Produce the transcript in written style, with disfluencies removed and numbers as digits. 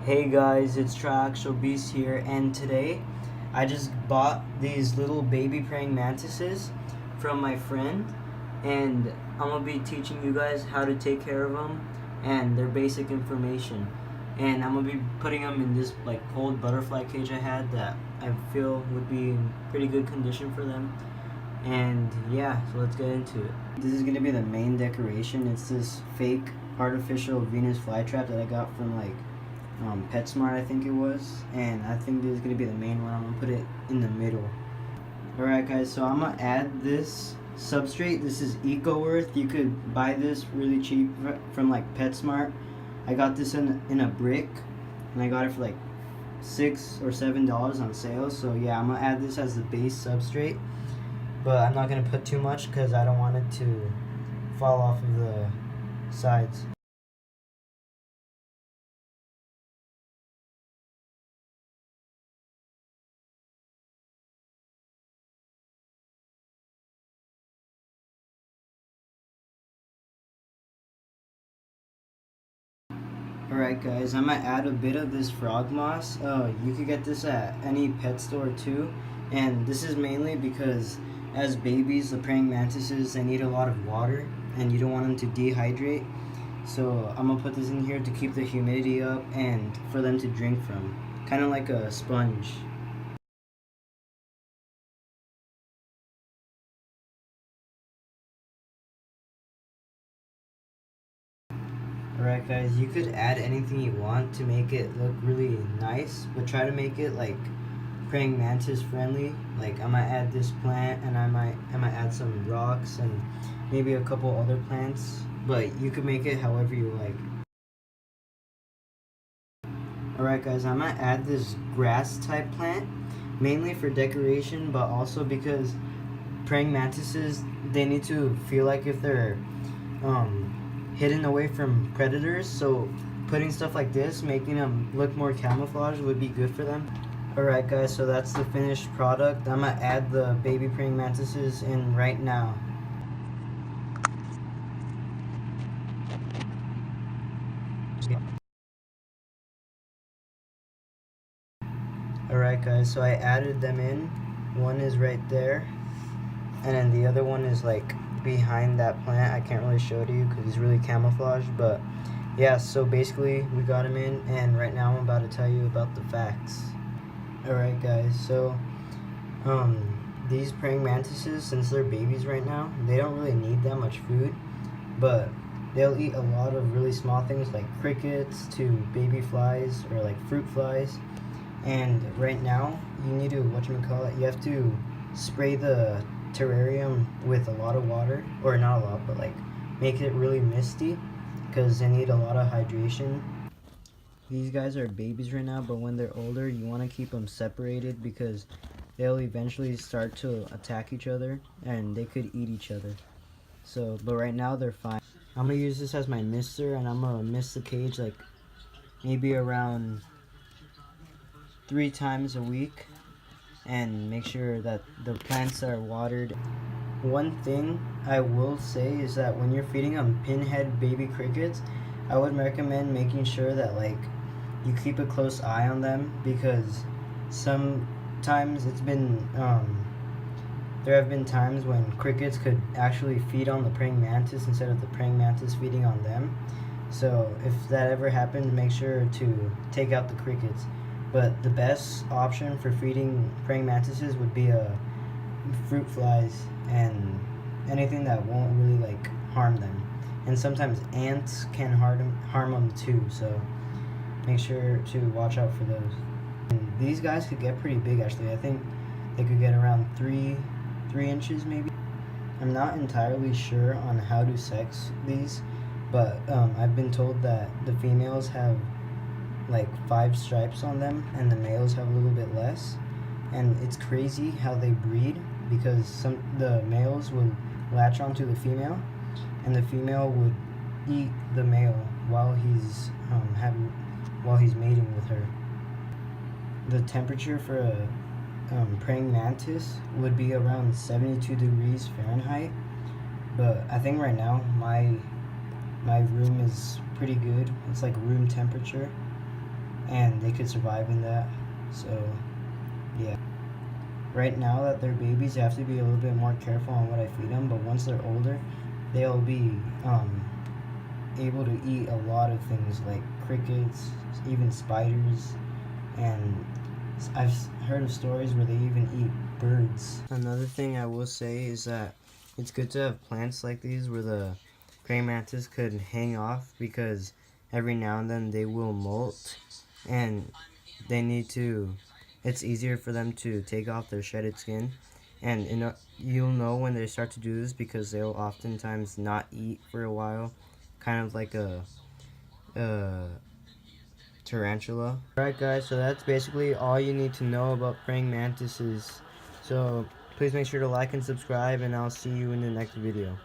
Hey guys, it's Triaxial Beast here, and today I just bought these little baby praying mantises from my friend, and I'm gonna be teaching you guys how to take care of them and their basic information. And I'm gonna be putting them in this like old butterfly cage I had that I feel would be in pretty good condition for them. And yeah, so let's get into it. This is gonna be the main decoration. It's this fake artificial Venus flytrap that I got from like PetSmart, I think it was, and I think this is gonna be the main one. I'm gonna put it in the middle. Alright guys, so I'm gonna add this substrate. This is EcoEarth. You could buy this really cheap from like PetSmart. I got this in a brick, and I got it for like $6 or $7 on sale. So yeah, I'm gonna add this as the base substrate, but I'm not gonna put too much because I don't want it to fall off of the sides. Alright guys, I'm gonna add a bit of this frog moss. You could get this at any pet store too. And this is mainly because as babies, the praying mantises, they need a lot of water and you don't want them to dehydrate. So I'm gonna put this in here to keep the humidity up and for them to drink from. Kind of like a sponge. Alright guys, you could add anything you want to make it look really nice, but try to make it like praying mantis friendly. Like I might add this plant and I might add some rocks and maybe a couple other plants, but you could make it however you like. Alright guys, I might add this grass type plant, mainly for decoration, but also because praying mantises, they need to feel like if they're hidden away from predators, so putting stuff like this, making them look more camouflage would be good for them. Alright guys, so that's the finished product. I'm gonna add the baby praying mantises in right now. Alright guys, so I added them in. One is right there, and then the other one is like behind that plant. I can't really show it to you because it's really camouflaged, but yeah, so basically we got them in, and right now I'm about to tell you about the facts. Alright guys, so these praying mantises, since they're babies right now, they don't really need that much food, but they'll eat a lot of really small things like crickets to baby flies or like fruit flies. And right now you need to, you have to spray the terrarium with a lot of water, or not a lot, but like make it really misty because they need a lot of hydration. These guys are babies right now, but when they're older, you want to keep them separated because they'll eventually start to attack each other and they could eat each other. So, but right now they're fine. I'm gonna use this as my mister, and I'm gonna mist the cage like maybe around 3 times a week and make sure that the plants are watered. One thing I will say is that when you're feeding them pinhead baby crickets, I would recommend making sure that like you keep a close eye on them, because sometimes there have been times when crickets could actually feed on the praying mantis instead of the praying mantis feeding on them. So if that ever happens, make sure to take out the crickets. But the best option for feeding praying mantises would be fruit flies and anything that won't really like harm them. And sometimes ants can harm them too, so make sure to watch out for those. And these guys could get pretty big actually. I think they could get around 3 inches maybe. I'm not entirely sure on how to sex these, but I've been told that the females have like 5 stripes on them and the males have a little bit less. And it's crazy how they breed, because the males would latch onto the female and the female would eat the male while he's mating with her. The temperature for a praying mantis would be around 72 degrees Fahrenheit, but I think right now my room is pretty good. It's like room temperature. and they could survive in that. So yeah, right now that they're babies, you have to be a little bit more careful on what I feed them, but once they're older, they'll be able to eat a lot of things like crickets, even spiders, and I've heard of stories where they even eat birds. Another thing I will say is that it's good to have plants like these where the praying mantis could hang off, because every now and then they will molt and they need to, it's easier for them to take off their shedded skin, and you'll know when they start to do this because they'll oftentimes not eat for a while, kind of like a tarantula. Alright guys, so that's basically all you need to know about praying mantises. So please make sure to like and subscribe, and I'll see you in the next video.